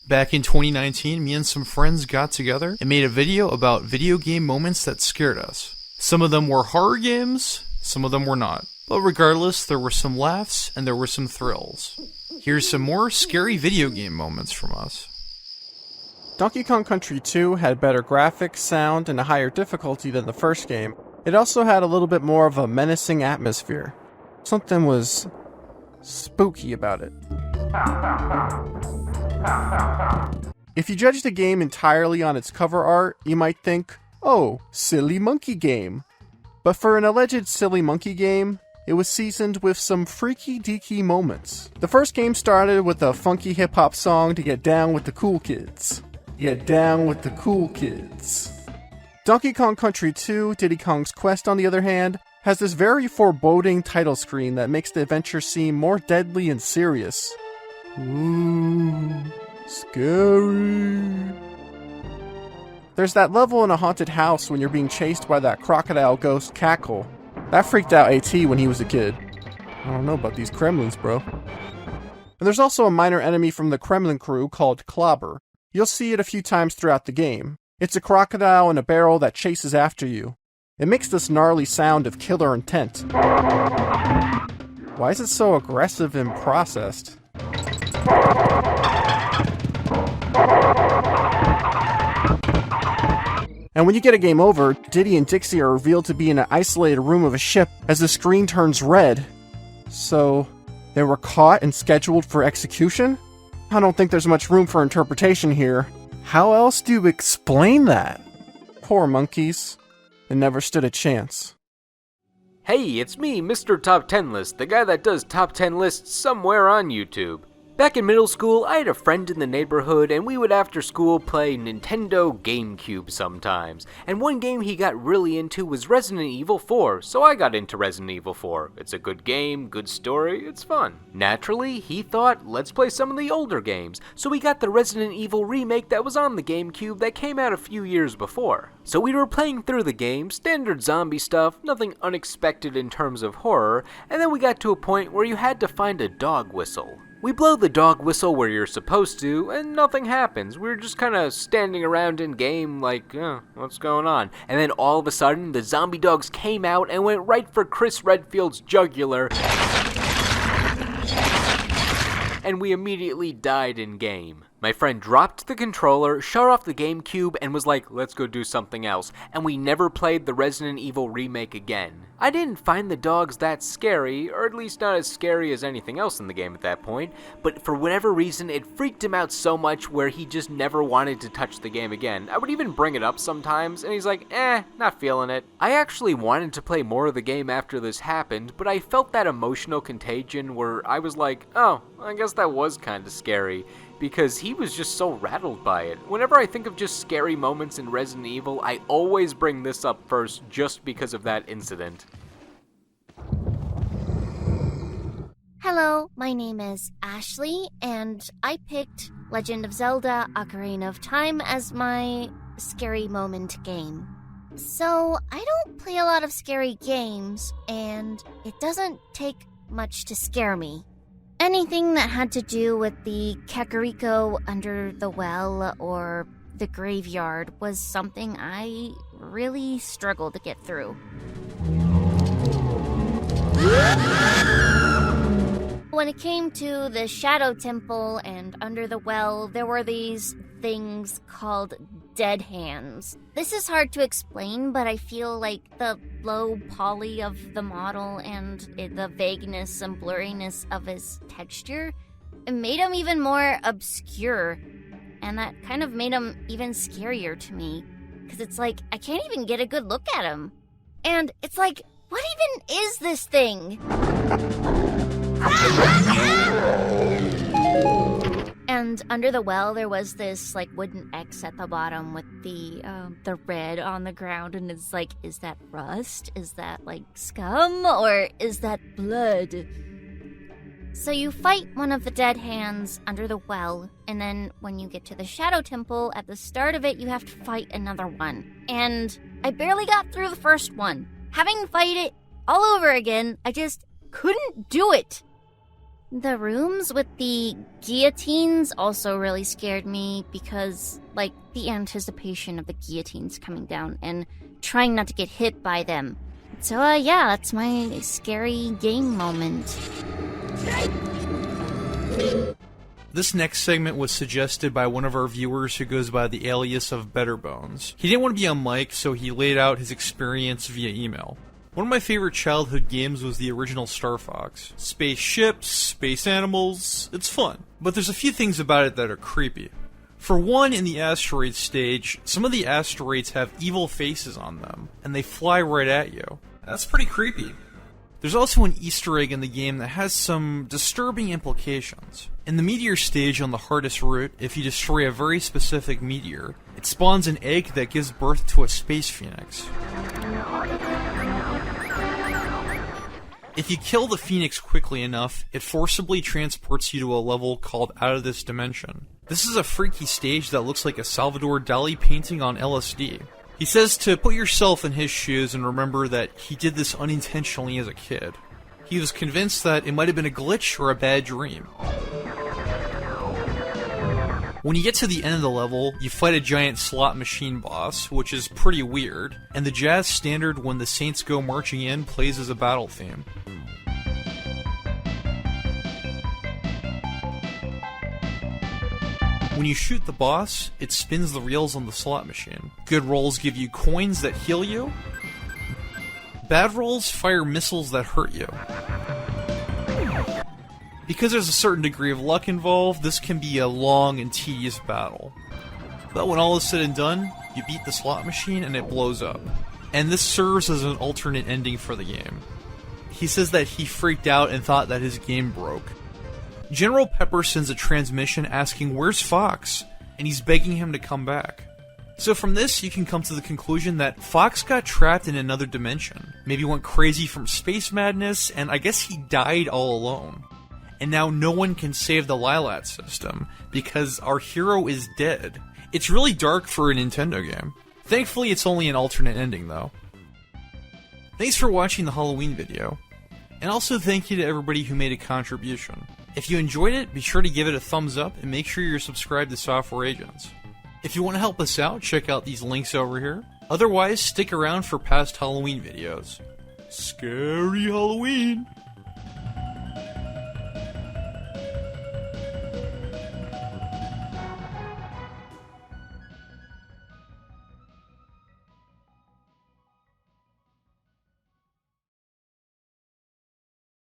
Back in 2019, me and some friends got together and made a video about video game moments that scared us. Some of them were horror games, some of them were not. But regardless, there were some laughs and there were some thrills. Here's some more scary video game moments from us. Donkey Kong Country 2 had better graphics, sound, and a higher difficulty than the first game. It also had a little bit more of a menacing atmosphere. Something was spooky about it. If you judge the game entirely on its cover art, you might think, oh, silly monkey game. But for an alleged silly monkey game, it was seasoned with some freaky deaky moments. The first game started with a funky hip-hop song to get down with the cool kids. Get down with the cool kids. Donkey Kong Country 2, Diddy Kong's Quest, on the other hand, has this very foreboding title screen that makes the adventure seem more deadly and serious. Ooh, scary. There's that level in a haunted house when you're being chased by that crocodile ghost Cackle. That freaked out AT when he was a kid. I don't know about these Kremlins, bro. And there's also a minor enemy from the Kremlin crew called Clobber. You'll see it a few times throughout the game. It's a crocodile in a barrel that chases after you. It makes this gnarly sound of killer intent. Why is it so aggressive and processed? And when you get a game over, Diddy and Dixie are revealed to be in an isolated room of a ship as the screen turns red. So, they were caught and scheduled for execution? I don't think there's much room for interpretation here. How else do you explain that? Poor monkeys. They never stood a chance. Hey, it's me, MrTopTenList, the guy that does top 10 lists somewhere on YouTube. Back in middle school, I had a friend in the neighborhood, and we would after school play Nintendo GameCube sometimes. And one game he got really into was Resident Evil 4, so I got into Resident Evil 4. It's a good game, good story, it's fun. Naturally, he thought, let's play some of the older games, so we got the Resident Evil remake that was on the GameCube that came out a few years before. So we were playing through the game, standard zombie stuff, nothing unexpected in terms of horror, and then we got to a point where you had to find a dog whistle. We blow the dog whistle where you're supposed to, and nothing happens. We're just kind of standing around in game like, what's going on? And then all of a sudden, the zombie dogs came out and went right for Chris Redfield's jugular. And we immediately died in game. My friend dropped the controller, shut off the GameCube, and was like, let's go do something else. And we never played the Resident Evil remake again. I didn't find the dogs that scary, or at least not as scary as anything else in the game at that point, but for whatever reason, it freaked him out so much where he just never wanted to touch the game again. I would even bring it up sometimes, and he's like, not feeling it. I actually wanted to play more of the game after this happened, but I felt that emotional contagion where I was like, oh, I guess that was kinda scary. Because he was just so rattled by it. Whenever I think of just scary moments in Resident Evil, I always bring this up first just because of that incident. Hello, my name is Ashley, and I picked Legend of Zelda Ocarina of Time as my scary moment game. So, I don't play a lot of scary games, and it doesn't take much to scare me. Anything that had to do with the Kakariko under the well or the graveyard was something I really struggled to get through. When it came to the Shadow Temple and under the well, there were these things called dead hands. This is hard to explain, but I feel like the low poly of the model and the vagueness and blurriness of his texture, it made him even more obscure. And that kind of made him even scarier to me. Because it's like, I can't even get a good look at him. And it's like, what even is this thing? And under the well, there was this, like, wooden X at the bottom with the red on the ground, and it's like, is that rust? Is that, like, scum? Or is that blood? So you fight one of the dead hands under the well, and then when you get to the Shadow Temple, at the start of it, you have to fight another one. And I barely got through the first one. Having to fight it all over again, I just couldn't do it. The rooms with the guillotines also really scared me because, like, the anticipation of the guillotines coming down and trying not to get hit by them. So, yeah, that's my scary game moment. This next segment was suggested by one of our viewers who goes by the alias of Better Bones. He didn't want to be on mic, so he laid out his experience via email. One of my favorite childhood games was the original Star Fox. Space ships, space animals, it's fun. But there's a few things about it that are creepy. For one, in the asteroid stage, some of the asteroids have evil faces on them, and they fly right at you. That's pretty creepy. There's also an Easter egg in the game that has some disturbing implications. In the meteor stage on the hardest route, if you destroy a very specific meteor, it spawns an egg that gives birth to a space phoenix. If you kill the phoenix quickly enough, it forcibly transports you to a level called Out of This Dimension. This is a freaky stage that looks like a Salvador Dali painting on LSD. He says to put yourself in his shoes and remember that he did this unintentionally as a kid. He was convinced that it might have been a glitch or a bad dream. When you get to the end of the level, you fight a giant slot machine boss, which is pretty weird, and the jazz standard When the Saints Go Marching In plays as a battle theme. When you shoot the boss, it spins the reels on the slot machine. Good rolls give you coins that heal you. Bad rolls fire missiles that hurt you. Because there's a certain degree of luck involved, this can be a long and tedious battle. But when all is said and done, you beat the slot machine and it blows up. And this serves as an alternate ending for the game. He says that he freaked out and thought that his game broke. General Pepper sends a transmission asking where's Fox, and he's begging him to come back. So from this, you can come to the conclusion that Fox got trapped in another dimension, maybe went crazy from space madness, and I guess he died all alone. And now no one can save the Lilat system, because our hero is dead. It's really dark for a Nintendo game. Thankfully, it's only an alternate ending, though. Thanks for watching the Halloween video. And also thank you to everybody who made a contribution. If you enjoyed it, be sure to give it a thumbs up and make sure you're subscribed to Software Agents. If you want to help us out, check out these links over here. Otherwise, stick around for past Halloween videos. Scary Halloween!